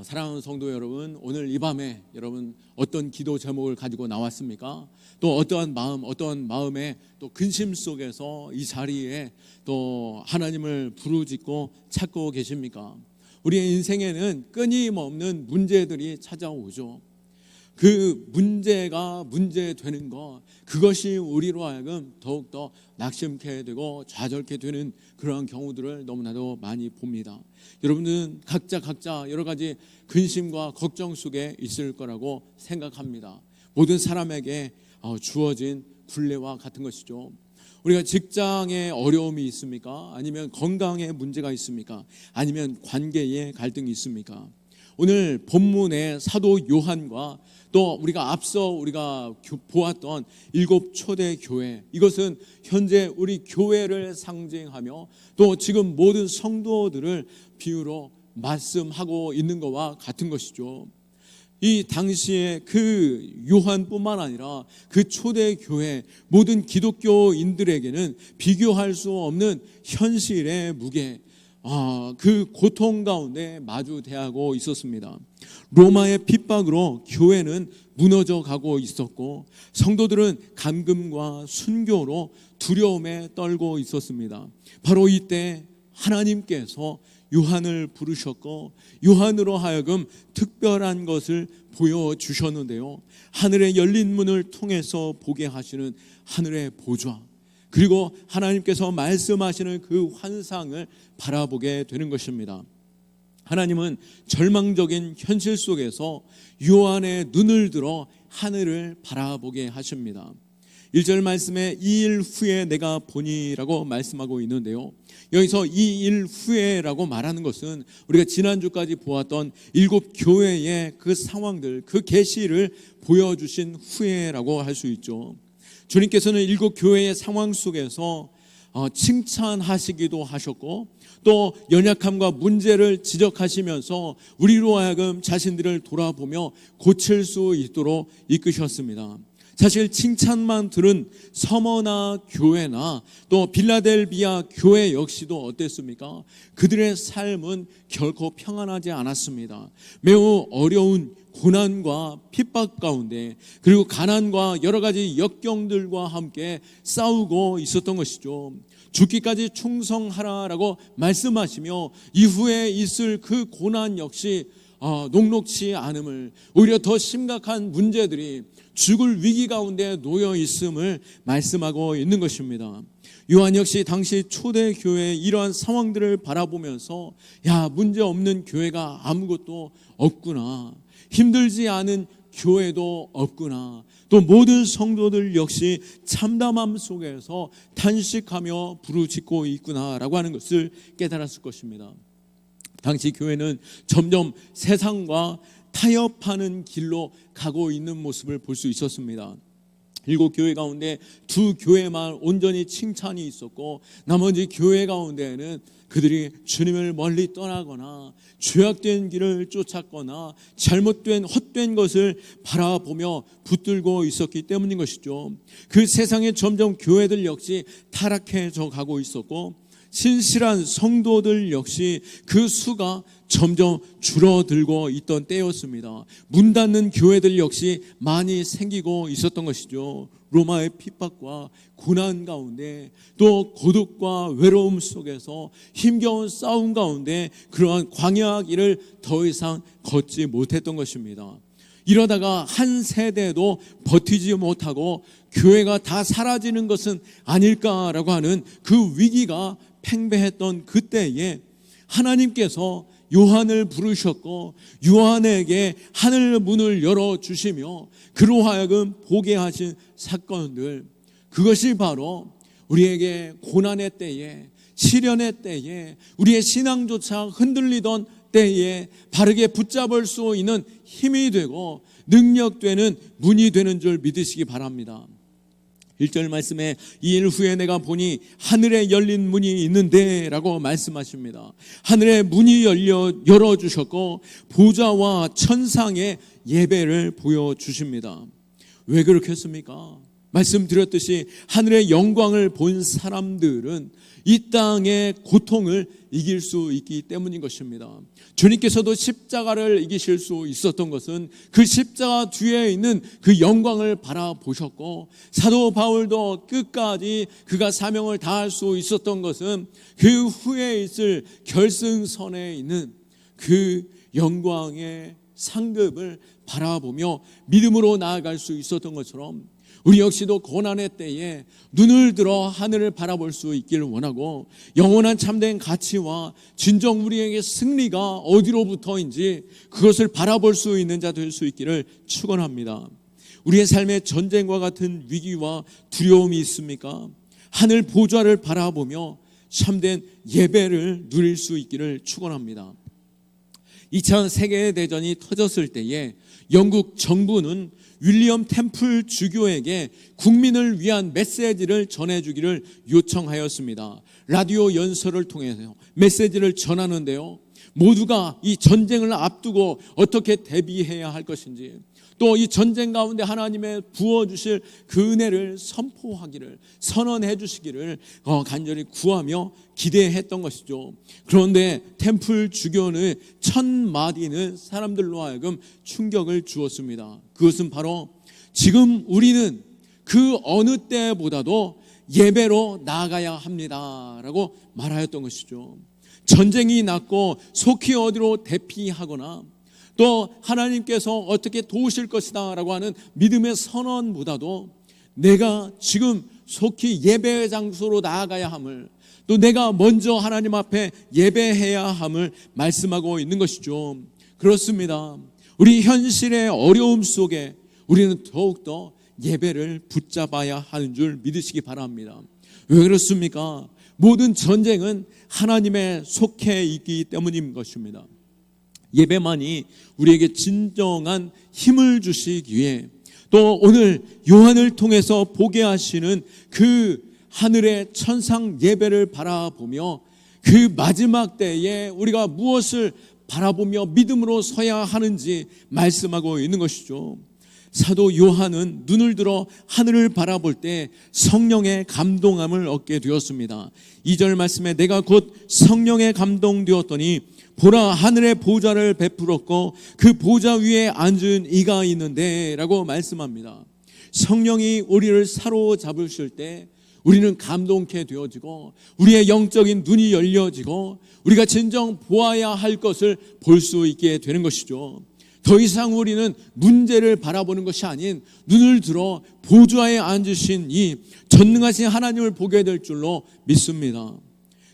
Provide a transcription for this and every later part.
사랑하는 성도 여러분, 오늘 이 밤에 여러분 어떤 기도 제목을 가지고 나왔습니까? 또 어떠한 마음에 또 근심 속에서 이 자리에 또 하나님을 부르짖고 찾고 계십니까? 우리의 인생에는 끊임없는 문제들이 찾아오죠. 그 문제가 문제되는 것, 그것이 우리로 하여금 더욱더 낙심케 되고 좌절케 되는 그러한 경우들을 너무나도 많이 봅니다. 여러분들은 각자 여러 가지 근심과 걱정 속에 있을 거라고 생각합니다. 모든 사람에게 주어진 굴레와 같은 것이죠. 우리가 직장에 어려움이 있습니까? 아니면 건강에 문제가 있습니까? 아니면 관계에 갈등이 있습니까? 오늘 본문의 사도 요한과 또 우리가 보았던 7 초대 교회, 이것은 현재 우리 교회를 상징하며 또 지금 모든 성도들을 비유로 말씀하고 있는 것과 같은 것이죠. 이 당시에 그 요한뿐만 아니라 그 초대교회 모든 기독교인들에게는 비교할 수 없는 현실의 무게, 그 고통 가운데 마주대하고 있었습니다. 로마의 핍박으로 교회는 무너져 가고 있었고 성도들은 감금과 순교로 두려움에 떨고 있었습니다. 바로 이때 하나님께서 요한을 부르셨고 요한으로 하여금 특별한 것을 보여주셨는데요, 하늘의 열린 문을 통해서 보게 하시는 하늘의 보좌, 그리고 하나님께서 말씀하시는 그 환상을 바라보게 되는 것입니다. 하나님은 절망적인 현실 속에서 요한의 눈을 들어 하늘을 바라보게 하십니다. 1절 말씀에 2일 후에 내가 보니라고 말씀하고 있는데요, 여기서 2일 후에라고 말하는 것은 우리가 지난주까지 보았던 7 교회의 그 상황들, 그 계시를 보여주신 후에라고 할 수 있죠. 주님께서는 7 교회의 상황 속에서 칭찬하시기도 하셨고 또 연약함과 문제를 지적하시면서 우리로 하여금 자신들을 돌아보며 고칠 수 있도록 이끄셨습니다. 사실 칭찬만 들은 서머나 교회나 또 빌라델비아 교회 역시도 어땠습니까? 그들의 삶은 결코 평안하지 않았습니다. 매우 어려운 고난과 핍박 가운데, 그리고 가난과 여러 가지 역경들과 함께 싸우고 있었던 것이죠. 죽기까지 충성하라라고 말씀하시며 이후에 있을 그 고난 역시 녹록치 않음을, 오히려 더 심각한 문제들이 죽을 위기 가운데 놓여 있음을 말씀하고 있는 것입니다. 요한 역시 당시 초대교회의 이러한 상황들을 바라보면서 문제 없는 교회가 아무것도 없구나, 힘들지 않은 교회도 없구나, 또 모든 성도들 역시 참담함 속에서 탄식하며 부르짖고 있구나라고 하는 것을 깨달았을 것입니다. 당시 교회는 점점 세상과 타협하는 길로 가고 있는 모습을 볼 수 있었습니다. 7 교회 가운데 2 교회만 온전히 칭찬이 있었고 나머지 교회 가운데에는 그들이 주님을 멀리 떠나거나 죄악된 길을 쫓았거나 잘못된 헛된 것을 바라보며 붙들고 있었기 때문인 것이죠. 그 세상에 점점 교회들 역시 타락해져 가고 있었고 신실한 성도들 역시 그 수가 점점 줄어들고 있던 때였습니다. 문 닫는 교회들 역시 많이 생기고 있었던 것이죠. 로마의 핍박과 고난 가운데 또 고독과 외로움 속에서 힘겨운 싸움 가운데 그러한 광야 길을 더 이상 걷지 못했던 것입니다. 이러다가 한 세대도 버티지 못하고 교회가 다 사라지는 것은 아닐까라고 하는 그 위기가 팽배했던 그때에 하나님께서 요한을 부르셨고 요한에게 하늘 문을 열어주시며 그로 하여금 보게 하신 사건들, 그것이 바로 우리에게 고난의 때에, 시련의 때에, 우리의 신앙조차 흔들리던 때에 바르게 붙잡을 수 있는 힘이 되고 능력되는 문이 되는 줄 믿으시기 바랍니다. 1절 말씀에 2일 후에 내가 보니 하늘에 열린 문이 있는데 라고 말씀하십니다. 하늘의 문이 열어주셨고 보좌와 천상의 예배를 보여주십니다. 왜 그렇게 했습니까? 말씀드렸듯이 하늘의 영광을 본 사람들은 이 땅의 고통을 이길 수 있기 때문인 것입니다. 주님께서도 십자가를 이기실 수 있었던 것은 그 십자가 뒤에 있는 그 영광을 바라보셨고, 사도 바울도 끝까지 그가 사명을 다할 수 있었던 것은 그 후에 있을 결승선에 있는 그 영광의 상급을 바라보며 믿음으로 나아갈 수 있었던 것처럼, 우리 역시도 고난의 때에 눈을 들어 하늘을 바라볼 수 있기를 원하고, 영원한 참된 가치와 진정 우리에게 승리가 어디로부터인지 그것을 바라볼 수 있는 자 될 수 있기를 축원합니다. 우리의 삶에 전쟁과 같은 위기와 두려움이 있습니까? 하늘 보좌를 바라보며 참된 예배를 누릴 수 있기를 축원합니다. 2차 세계대전이 터졌을 때에 영국 정부는 윌리엄 템플 주교에게 국민을 위한 메시지를 전해주기를 요청하였습니다. 라디오 연설을 통해서 메시지를 전하는데요, 모두가 이 전쟁을 앞두고 어떻게 대비해야 할 것인지, 또 이 전쟁 가운데 하나님의 부어주실 그 은혜를 선포하기를, 선언해 주시기를 간절히 구하며 기대했던 것이죠. 그런데 템플 주교의 첫 마디는 사람들로 하여금 충격을 주었습니다. 그것은 바로 지금 우리는 그 어느 때보다도 예배로 나아가야 합니다라고 말하였던 것이죠. 전쟁이 났고 속히 어디로 대피하거나 또 하나님께서 어떻게 도우실 것이다 라고 하는 믿음의 선언보다도 내가 지금 속히 예배 장소로 나아가야 함을, 또 내가 먼저 하나님 앞에 예배해야 함을 말씀하고 있는 것이죠. 그렇습니다. 우리 현실의 어려움 속에 우리는 더욱더 예배를 붙잡아야 하는 줄 믿으시기 바랍니다. 왜 그렇습니까? 모든 전쟁은 하나님의 속해 있기 때문인 것입니다. 예배만이 우리에게 진정한 힘을 주시기에, 또 오늘 요한을 통해서 보게 하시는 그 하늘의 천상 예배를 바라보며 그 마지막 때에 우리가 무엇을 바라보며 믿음으로 서야 하는지 말씀하고 있는 것이죠. 사도 요한은 눈을 들어 하늘을 바라볼 때 성령의 감동함을 얻게 되었습니다. 2절 말씀에 내가 곧 성령에 감동되었더니 보라 하늘의 보좌를 베풀었고 그 보좌 위에 앉은 이가 있는데 라고 말씀합니다. 성령이 우리를 사로잡으실 때 우리는 감동케 되어지고 우리의 영적인 눈이 열려지고 우리가 진정 보아야 할 것을 볼 수 있게 되는 것이죠. 더 이상 우리는 문제를 바라보는 것이 아닌 눈을 들어 보좌에 앉으신 이 전능하신 하나님을 보게 될 줄로 믿습니다.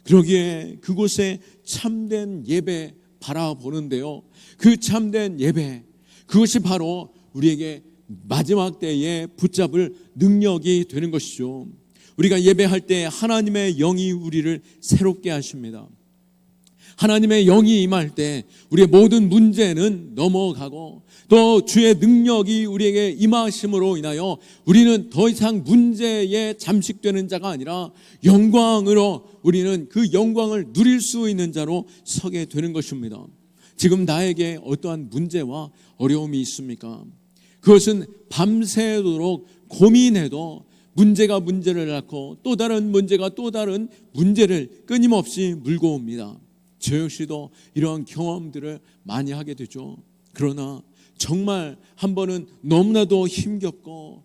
그러기에 그곳에 참된 예배 바라보는데요, 그 참된 예배, 그것이 바로 우리에게 마지막 때에 붙잡을 능력이 되는 것이죠. 우리가 예배할 때 하나님의 영이 우리를 새롭게 하십니다. 하나님의 영이 임할 때 우리의 모든 문제는 넘어가고 또 주의 능력이 우리에게 임하심으로 인하여 우리는 더 이상 문제에 잠식되는 자가 아니라 영광으로 우리는 그 영광을 누릴 수 있는 자로 서게 되는 것입니다. 지금 나에게 어떠한 문제와 어려움이 있습니까? 그것은 밤새도록 고민해도 문제가 문제를 낳고 또 다른 문제가 또 다른 문제를 끊임없이 물고 옵니다. 저 역시도 이러한 경험들을 많이 하게 되죠. 그러나 정말 한 번은 너무나도 힘겹고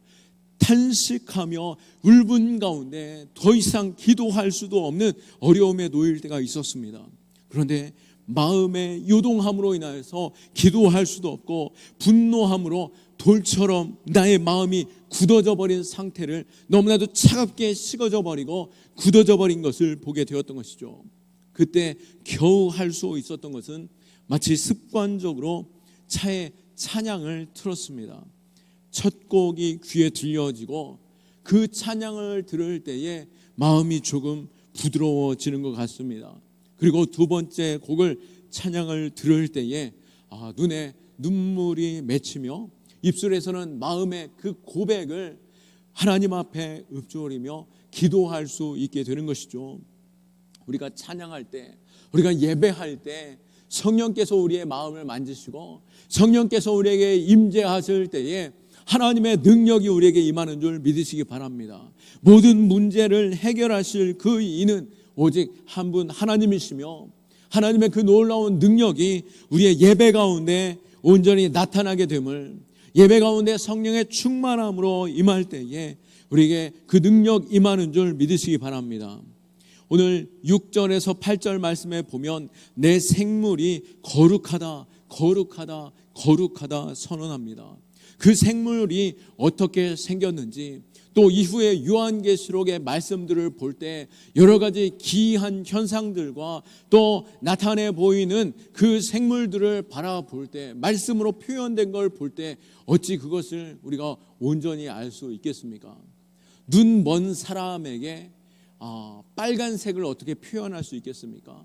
탄식하며 울분 가운데 더 이상 기도할 수도 없는 어려움에 놓일 때가 있었습니다. 그런데 마음의 요동함으로 인하여서 기도할 수도 없고 분노함으로 돌처럼 나의 마음이 굳어져 버린 상태를 너무나도 차갑게 식어져 버리고 굳어져 버린 것을 보게 되었던 것이죠. 그때 겨우 할 수 있었던 것은 마치 습관적으로 차에 찬양을 틀었습니다. 첫 곡이 귀에 들려지고 그 찬양을 들을 때에 마음이 조금 부드러워지는 것 같습니다. 그리고 두 번째 곡을 찬양을 들을 때에 눈에 눈물이 맺히며 입술에서는 마음의 그 고백을 하나님 앞에 읊조리며 기도할 수 있게 되는 것이죠. 우리가 찬양할 때, 우리가 예배할 때 성령께서 우리의 마음을 만지시고 성령께서 우리에게 임재하실 때에 하나님의 능력이 우리에게 임하는 줄 믿으시기 바랍니다. 모든 문제를 해결하실 그 이는 오직 한 분 하나님이시며, 하나님의 그 놀라운 능력이 우리의 예배 가운데 온전히 나타나게 됨을, 예배 가운데 성령의 충만함으로 임할 때에 우리에게 그 능력 임하는 줄 믿으시기 바랍니다. 오늘 6절에서 8절 말씀에 보면 내 생물이 거룩하다, 거룩하다, 거룩하다 선언합니다. 그 생물이 어떻게 생겼는지, 또 이후에 요한계시록의 말씀들을 볼 때 여러 가지 기이한 현상들과 또 나타내 보이는 그 생물들을 바라볼 때, 말씀으로 표현된 걸 볼 때 어찌 그것을 우리가 온전히 알 수 있겠습니까? 눈 먼 사람에게 빨간색을 어떻게 표현할 수 있겠습니까?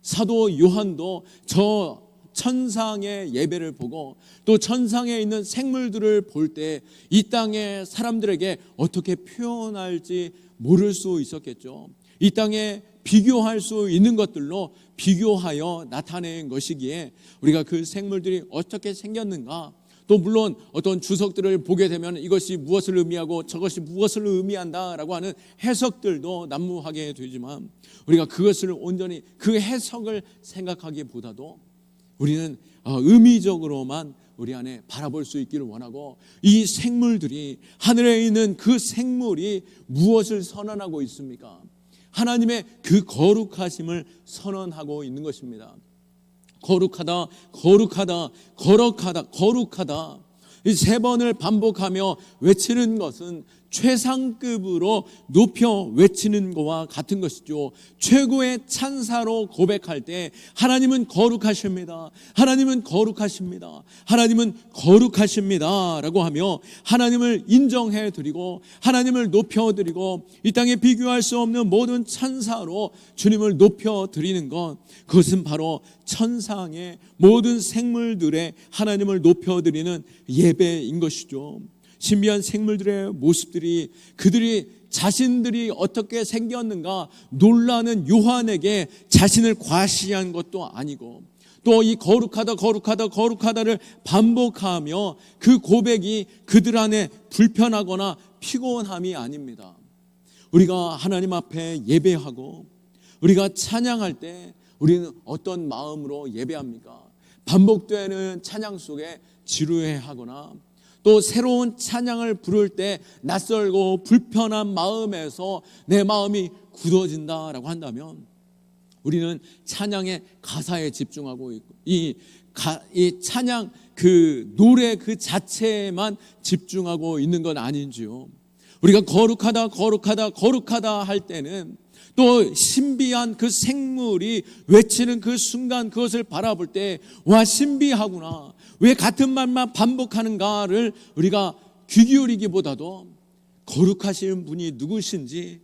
사도 요한도 저 천상의 예배를 보고 또 천상에 있는 생물들을 볼 때 이 땅의 사람들에게 어떻게 표현할지 모를 수 있었겠죠. 이 땅에 비교할 수 있는 것들로 비교하여 나타낸 것이기에 우리가 그 생물들이 어떻게 생겼는가, 또 물론 어떤 주석들을 보게 되면 이것이 무엇을 의미하고 저것이 무엇을 의미한다라고 하는 해석들도 난무하게 되지만, 우리가 그것을 온전히 그 해석을 생각하기보다도 우리는 의미적으로만 우리 안에 바라볼 수 있기를 원하고, 이 생물들이, 하늘에 있는 그 생물이 무엇을 선언하고 있습니까? 하나님의 그 거룩하심을 선언하고 있는 것입니다. 거룩하다, 거룩하다, 거룩하다, 거룩하다. 이 세 번을 반복하며 외치는 것은 최상급으로 높여 외치는 것과 같은 것이죠. 최고의 찬사로 고백할 때 하나님은 거룩하십니다, 하나님은 거룩하십니다, 하나님은 거룩하십니다 라고 하며 하나님을 인정해 드리고 하나님을 높여 드리고 이 땅에 비교할 수 없는 모든 찬사로 주님을 높여 드리는 것, 그것은 바로 천상의 모든 생물들의 하나님을 높여 드리는 예배인 것이죠. 신비한 생물들의 모습들이, 그들이 자신들이 어떻게 생겼는가 놀라는 요한에게 자신을 과시한 것도 아니고, 또 이 거룩하다, 거룩하다, 거룩하다를 반복하며 그 고백이 그들 안에 불편하거나 피곤함이 아닙니다. 우리가 하나님 앞에 예배하고 우리가 찬양할 때 우리는 어떤 마음으로 예배합니까? 반복되는 찬양 속에 지루해하거나, 또 새로운 찬양을 부를 때 낯설고 불편한 마음에서 내 마음이 굳어진다라고 한다면 우리는 찬양의 가사에 집중하고 있고 이 찬양 그 노래 그 자체에만 집중하고 있는 건 아닌지요. 우리가 거룩하다, 거룩하다, 거룩하다 할 때는 또 신비한 그 생물이 외치는 그 순간 그것을 바라볼 때, 와, 신비하구나, 왜 같은 말만 반복하는가를 우리가 귀 기울이기보다도 거룩하신 분이 누구신지,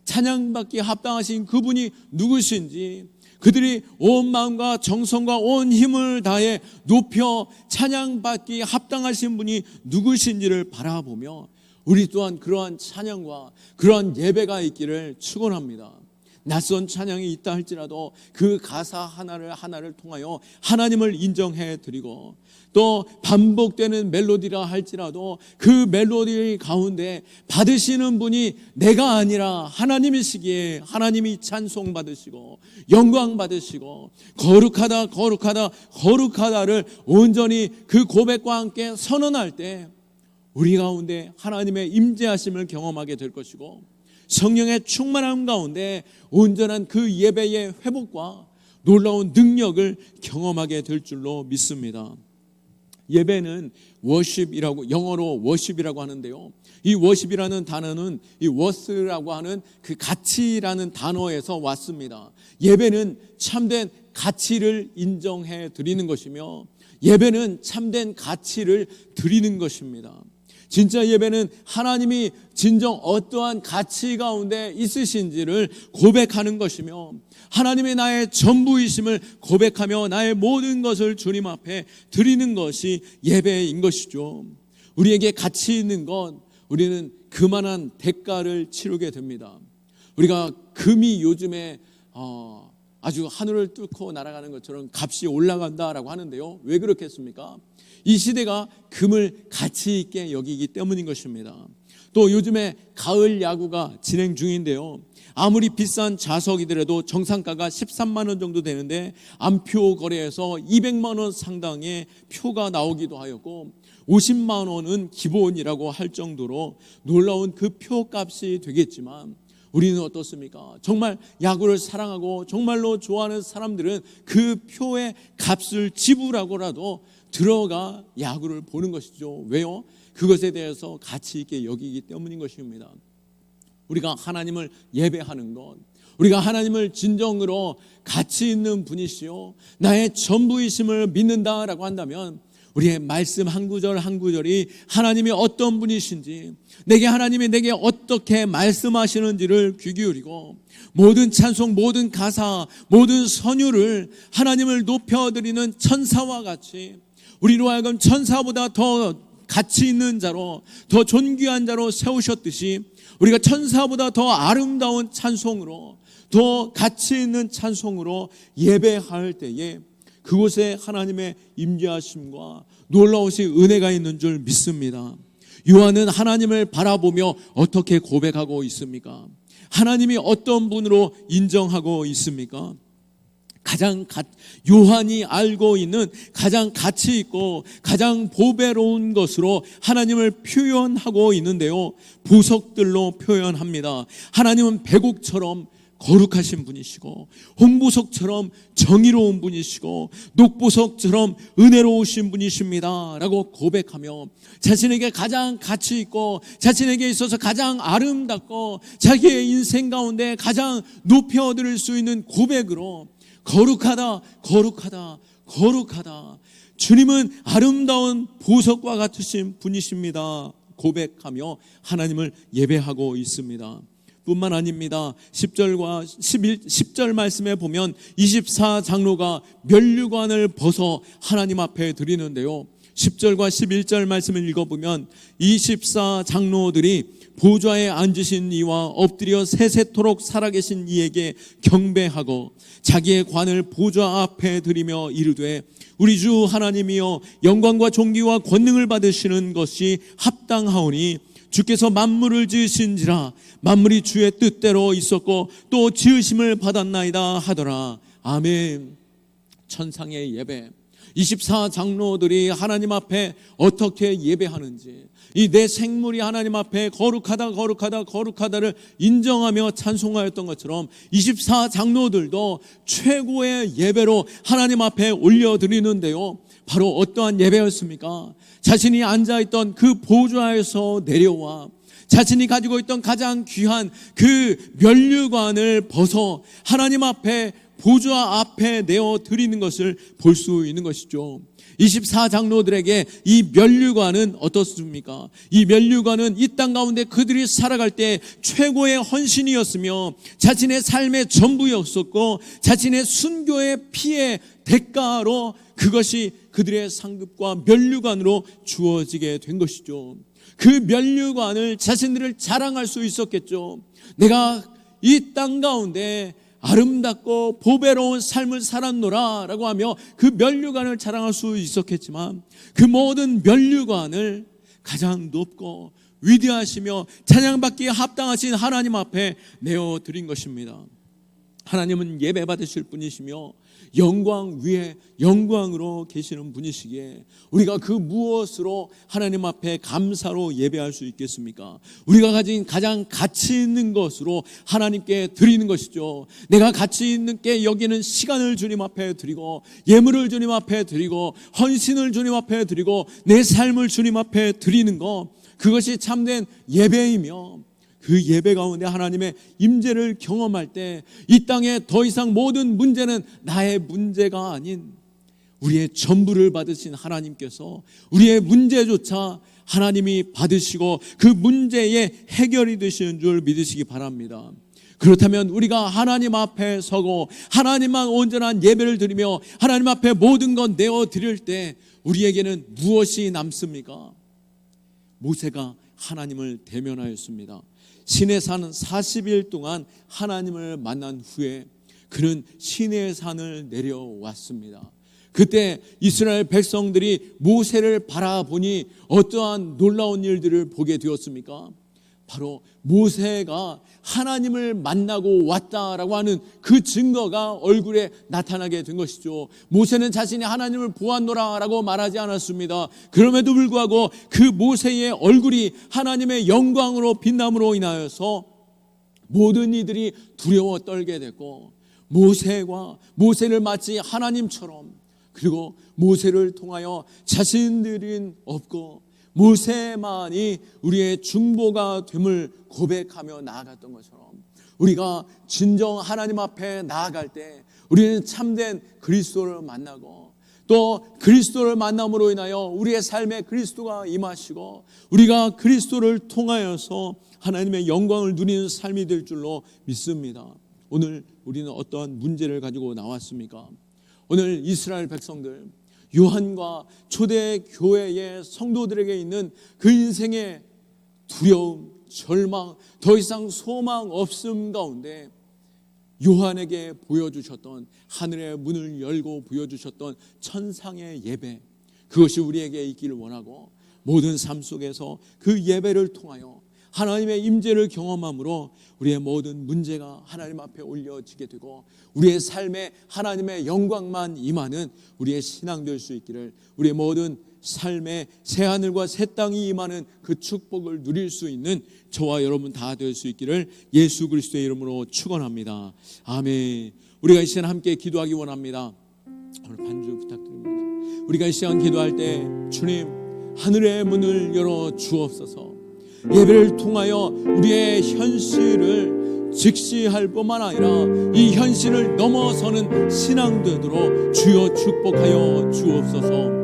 찬양받기에 합당하신 그분이 누구신지, 그들이 온 마음과 정성과 온 힘을 다해 높여 찬양받기에 합당하신 분이 누구신지를 바라보며 우리 또한 그러한 찬양과 그러한 예배가 있기를 축원합니다. 낯선 찬양이 있다 할지라도 그 가사 하나를 통하여 하나님을 인정해 드리고, 또 반복되는 멜로디라 할지라도 그 멜로디 가운데 받으시는 분이 내가 아니라 하나님이시기에 하나님이 찬송 받으시고 영광 받으시고 거룩하다, 거룩하다, 거룩하다를 온전히 그 고백과 함께 선언할 때 우리 가운데 하나님의 임재하심을 경험하게 될 것이고, 성령의 충만함 가운데 온전한 그 예배의 회복과 놀라운 능력을 경험하게 될 줄로 믿습니다. 예배는 워십이라고, 영어로 워십이라고 하는데요, 이 워십이라는 단어는 이 워스라고 하는 그 가치라는 단어에서 왔습니다. 예배는 참된 가치를 인정해 드리는 것이며, 예배는 참된 가치를 드리는 것입니다. 진짜 예배는 하나님이 진정 어떠한 가치 가운데 있으신지를 고백하는 것이며, 하나님의 나의 전부이심을 고백하며 나의 모든 것을 주님 앞에 드리는 것이 예배인 것이죠. 우리에게 가치 있는 것, 우리는 그만한 대가를 치르게 됩니다. 우리가 금이 요즘에 아주 하늘을 뚫고 날아가는 것처럼 값이 올라간다라고 하는데요. 왜 그렇겠습니까? 이 시대가 금을 가치 있게 여기기 때문인 것입니다. 또 요즘에 가을 야구가 진행 중인데요. 아무리 비싼 좌석이더라도 정상가가 13만 원 정도 되는데 암표 거래에서 200만 원 상당의 표가 나오기도 하였고 50만 원은 기본이라고 할 정도로 놀라운 그 표값이 되겠지만 우리는 어떻습니까? 정말 야구를 사랑하고 정말로 좋아하는 사람들은 그 표의 값을 지불하고라도 들어가 야구를 보는 것이죠. 왜요? 그것에 대해서 가치 있게 여기기 때문인 것입니다. 우리가 하나님을 예배하는 것, 우리가 하나님을 진정으로 가치 있는 분이시요 나의 전부이심을 믿는다라고 한다면 우리의 말씀 한 구절 한 구절이 하나님이 어떤 분이신지, 하나님이 내게 어떻게 말씀하시는지를 귀 기울이고 모든 찬송, 모든 가사, 모든 선율을 하나님을 높여드리는 천사와 같이 우리로 하여금 천사보다 더 가치 있는 자로, 더 존귀한 자로 세우셨듯이 우리가 천사보다 더 아름다운 찬송으로, 더 가치 있는 찬송으로 예배할 때에 그곳에 하나님의 임재하심과 놀라우신 은혜가 있는 줄 믿습니다. 요한은 하나님을 바라보며 어떻게 고백하고 있습니까? 하나님이 어떤 분으로 인정하고 있습니까? 요한이 알고 있는 가장 가치 있고 가장 보배로운 것으로 하나님을 표현하고 있는데요, 보석들로 표현합니다. 하나님은 백옥처럼 거룩하신 분이시고 홍보석처럼 정의로운 분이시고 녹보석처럼 은혜로우신 분이십니다 라고 고백하며 자신에게 가장 가치 있고 자신에게 있어서 가장 아름답고 자기의 인생 가운데 가장 높여드릴 수 있는 고백으로 거룩하다, 거룩하다, 거룩하다, 주님은 아름다운 보석과 같으신 분이십니다 고백하며 하나님을 예배하고 있습니다. 뿐만 아닙니다. 10절과 10절 말씀에 보면 24장로가 면류관을 벗어 하나님 앞에 드리는데요, 10절과 11절 말씀을 읽어보면 24장로들이 보좌에 앉으신 이와 엎드려 세세토록 살아계신 이에게 경배하고 자기의 관을 보좌 앞에 드리며 이르되 우리 주 하나님이여 영광과 존귀와 권능을 받으시는 것이 합당하오니 주께서 만물을 지으신지라 만물이 주의 뜻대로 있었고 또 지으심을 받았나이다 하더라. 아멘. 천상의 예배, 24장로들이 하나님 앞에 어떻게 예배하는지, 이 내 생물이 하나님 앞에 거룩하다 거룩하다 거룩하다를 인정하며 찬송하였던 것처럼 24장로들도 최고의 예배로 하나님 앞에 올려드리는데요, 바로 어떠한 예배였습니까? 자신이 앉아있던 그 보좌에서 내려와 자신이 가지고 있던 가장 귀한 그 면류관을 벗어 하나님 앞에 보좌 앞에 내어 드리는 것을 볼 수 있는 것이죠. 24장로들에게 이 면류관은 어떻습니까? 이 면류관은 이 땅 가운데 그들이 살아갈 때 최고의 헌신이었으며 자신의 삶의 전부였었고 자신의 순교의 피의 대가로 그것이 그들의 상급과 면류관으로 주어지게 된 것이죠. 그 면류관을 자신들을 자랑할 수 있었겠죠. 내가 이 땅 가운데 아름답고 보배로운 삶을 살았노라 라고 하며 그 면류관을 자랑할 수 있었겠지만 그 모든 면류관을 가장 높고 위대하시며 찬양받기에 합당하신 하나님 앞에 내어드린 것입니다. 하나님은 예배 받으실 분이시며 영광 위에 영광으로 계시는 분이시기에 우리가 그 무엇으로 하나님 앞에 감사로 예배할 수 있겠습니까? 우리가 가진 가장 가치 있는 것으로 하나님께 드리는 것이죠. 내가 가치 있게 여기는 시간을 주님 앞에 드리고 예물을 주님 앞에 드리고 헌신을 주님 앞에 드리고 내 삶을 주님 앞에 드리는 것, 그것이 참된 예배이며 그 예배 가운데 하나님의 임재를 경험할 때 이 땅에 더 이상 모든 문제는 나의 문제가 아닌 우리의 전부를 받으신 하나님께서 우리의 문제조차 하나님이 받으시고 그 문제의 해결이 되시는 줄 믿으시기 바랍니다. 그렇다면 우리가 하나님 앞에 서고 하나님만 온전한 예배를 드리며 하나님 앞에 모든 것 내어 드릴 때 우리에게는 무엇이 남습니까? 모세가 하나님을 대면하였습니다. 시내산 40일 동안 하나님을 만난 후에 그는 시내산을 내려왔습니다. 그때 이스라엘 백성들이 모세를 바라보니 어떠한 놀라운 일들을 보게 되었습니까? 바로 모세가 하나님을 만나고 왔다라고 하는 그 증거가 얼굴에 나타나게 된 것이죠. 모세는 자신이 하나님을 보았노라라고 말하지 않았습니다. 그럼에도 불구하고 그 모세의 얼굴이 하나님의 영광으로 빛남으로 인하여서 모든 이들이 두려워 떨게 됐고, 모세를 마치 하나님처럼, 그리고 모세를 통하여 자신들은 없고 모세만이 우리의 중보가 됨을 고백하며 나아갔던 것처럼, 우리가 진정 하나님 앞에 나아갈 때 우리는 참된 그리스도를 만나고, 또 그리스도를 만남으로 인하여 우리의 삶에 그리스도가 임하시고 우리가 그리스도를 통하여서 하나님의 영광을 누리는 삶이 될 줄로 믿습니다. 오늘 우리는 어떠한 문제를 가지고 나왔습니까? 오늘 이스라엘 백성들, 요한과 초대교회의 성도들에게 있는 그 인생의 두려움, 절망, 더 이상 소망 없음 가운데 요한에게 보여주셨던, 하늘의 문을 열고 보여주셨던 천상의 예배, 그것이 우리에게 있기를 원하고, 모든 삶 속에서 그 예배를 통하여 하나님의 임재를 경험함으로 우리의 모든 문제가 하나님 앞에 올려지게 되고 우리의 삶에 하나님의 영광만 임하는 우리의 신앙 될 수 있기를, 우리의 모든 삶에 새하늘과 새 땅이 임하는 그 축복을 누릴 수 있는 저와 여러분 다 될 수 있기를 예수 그리스도의 이름으로 축원합니다. 아멘. 우리가 이 시간 함께 기도하기 원합니다. 오늘 반주 부탁드립니다. 우리가 이 시간 기도할 때 주님, 하늘의 문을 열어 주옵소서. 예배를 통하여 우리의 현실을 직시할 뿐만 아니라 이 현실을 넘어서는 신앙 되도록 주여 축복하여 주옵소서.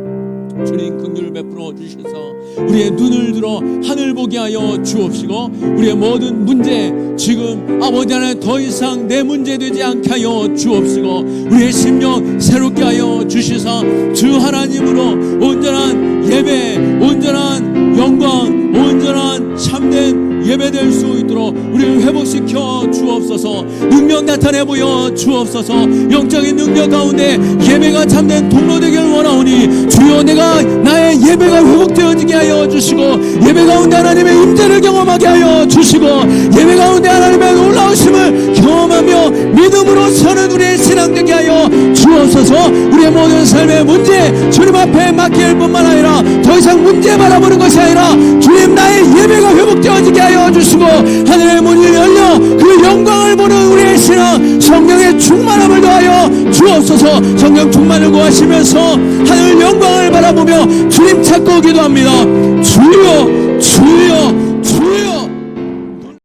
주님 긍휼을 베풀어 주셔서 우리의 눈을 들어 하늘 보게 하여 주옵시고, 우리의 모든 문제, 지금 아버지 하나님 더 이상 내 문제 되지 않게 하여 주옵시고, 우리의 심령 새롭게 하여 주시사 주 하나님으로 온전한 예배, 온전한 영광, 온전한 참된 예배될 수 있도록 우리를 회복시켜 주옵소서. 능력 나타내 보여 주옵소서. 영적인 능력 가운데 예배가 참된 통로 되길 원하오니 주여, 내가 나의 예배가 회복되어지게 하여 주시고, 예배 가운데 하나님의 임재를 경험하게 하여 주시고, 예배 가운데 하나님의 놀라우심을 경험하며 믿음으로 서는 우리의 신앙 되게 하여 주옵소서. 우리의 모든 삶의 문제 주님 앞에 맡길 뿐만 아니라 더 이상 문제 바라보는 것이 아니라 주님, 나의 예배가 회복되어지게 하여 주시고, 하늘의 문이 열려 그 영광을 보는 우리의 신앙, 성령의 충만함을 더하여 주옵소서. 성령 충만을 구하시면서 하늘 영광을 바라보며 주님 찾고 기도합니다. 주여, 주여,